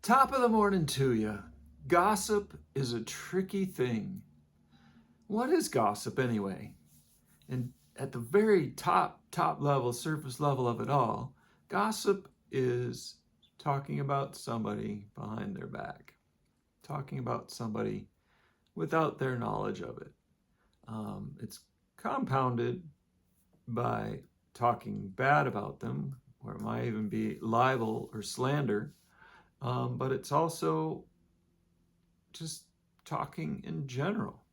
Top of the morning to you. Gossip is a tricky thing. What is gossip anyway? And at the very top level, surface level of it all, gossip is talking about somebody behind their back, talking about somebody without their knowledge of it. It's compounded by talking bad about them, or it might even be libel or slander. But it's also just talking in general.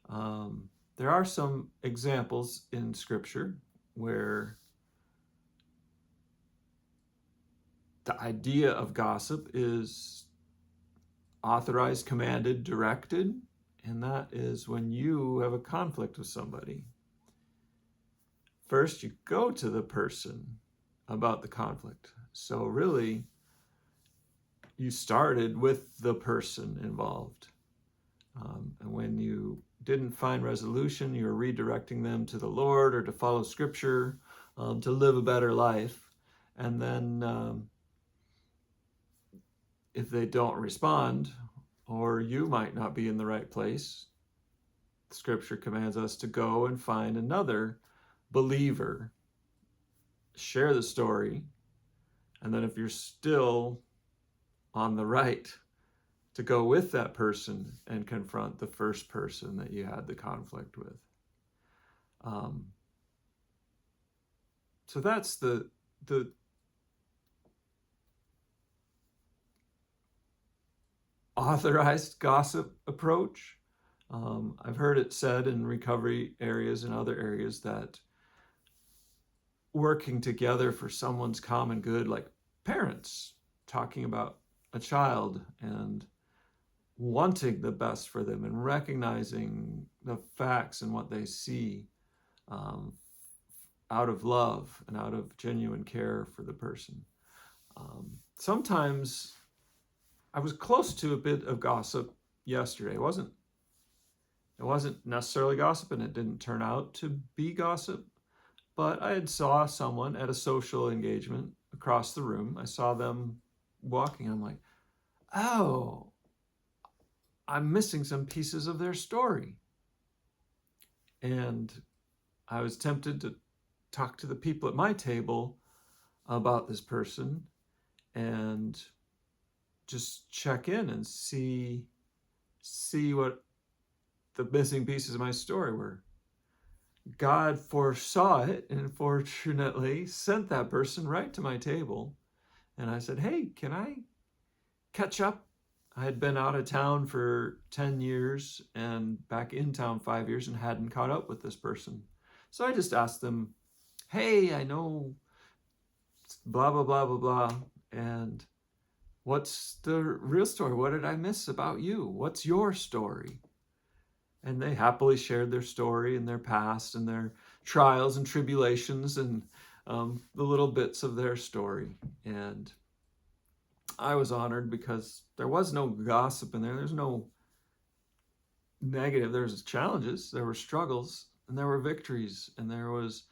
There are some examples in Scripture where the idea of gossip is authorized, commanded, directed, and that is when you have a conflict with somebody. First, you go to the person about the conflict. So really, you started with the person involved. And when you didn't find resolution, you were redirecting them to the Lord or to follow Scripture, to live a better life. And then if they don't respond, or you might not be in the right place, Scripture commands us to go and find another believer, share the story, and then if you're still on the right, to go with that person and confront the first person that you had the conflict with. So that's the authorized gossip approach. I've heard it said in recovery areas and other areas that working together for someone's common good, like parents talking about a child and wanting the best for them and recognizing the facts and what they see, out of love and out of genuine care for the person. Sometimes I was close to a bit of gossip yesterday. It wasn't necessarily gossip, and it didn't turn out to be gossip, but I had saw someone at a social engagement across the room. I saw them walking. I'm like, oh, I'm missing some pieces of their story. And I was tempted to talk to the people at my table about this person and just check in and see what the missing pieces of my story were. God foresaw it and fortunately sent that person right to my table. And I said, hey, can I catch up? I had been out of town for 10 years and back in town 5 years and hadn't caught up with this person. So I just asked them, hey, I know blah, blah, blah, blah, blah. And what's the real story? What did I miss about you? What's your story? And they happily shared their story and their past and their trials and tribulations and the little bits of their story. And I was honored because there was no gossip in there. There's no negative. There's challenges, there were struggles, and there were victories, and there was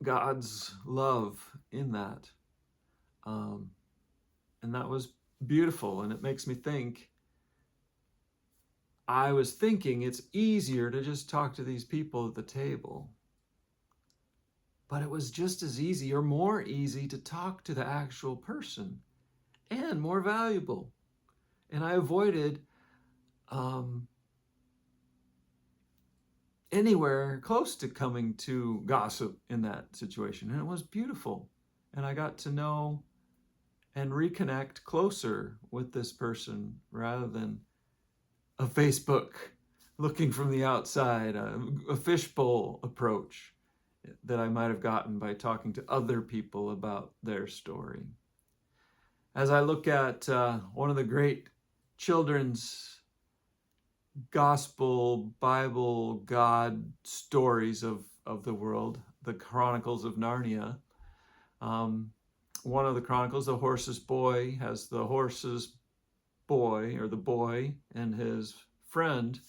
God's love in that. And that was beautiful. And it makes me think, I was thinking it's easier to just talk to these people at the table. But it was just as easy or more easy to talk to the actual person and more valuable. And I avoided anywhere close to coming to gossip in that situation. And it was beautiful. And I got to know and reconnect closer with this person rather than a Facebook looking from the outside, a fishbowl approach that I might have gotten by talking to other people about their story. As I look at one of the great children's gospel, Bible, God stories of the world, the Chronicles of Narnia, one of the Chronicles, the horse's boy, has the horse's boy, or the boy and his friend,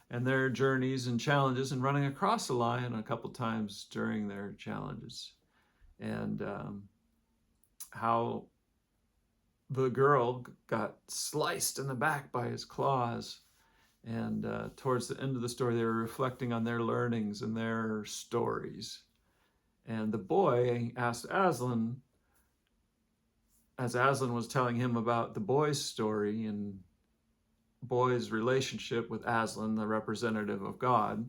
and their journeys and challenges, and running across a lion a couple times during their challenges, and how the girl got sliced in the back by his claws. And towards the end of the story, they were reflecting on their learnings and their stories. And the boy asked Aslan, as Aslan was telling him about the boy's story and boy's relationship with Aslan, the representative of God.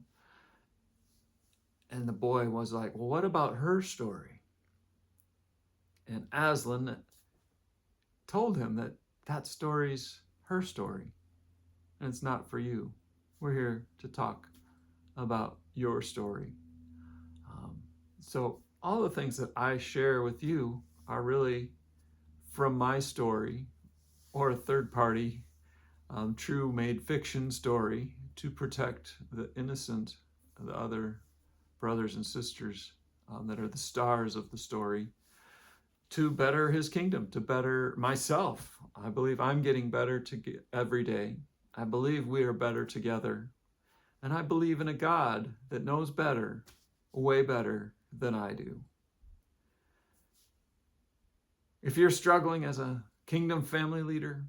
And the boy was like, well, what about her story? And Aslan told him that that story's her story, and it's not for you. We're here to talk about your story. So all the things that I share with you are really from my story or a third party, true made fiction story to protect the innocent, the other brothers and sisters that are the stars of the story, to better his kingdom, to better myself. I believe I'm getting better every day. I believe we are better together. And I believe in a God that knows better, way better than I do. If you're struggling as a kingdom family leader,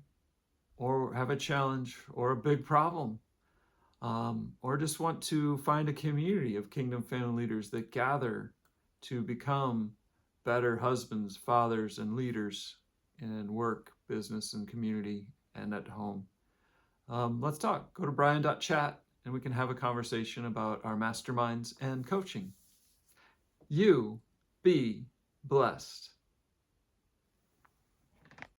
or have a challenge or a big problem, or just want to find a community of kingdom family leaders that gather to become better husbands, fathers, and leaders in work, business, and community, and at home, let's talk. Go to brian.chat and we can have a conversation about our masterminds and coaching. You be blessed.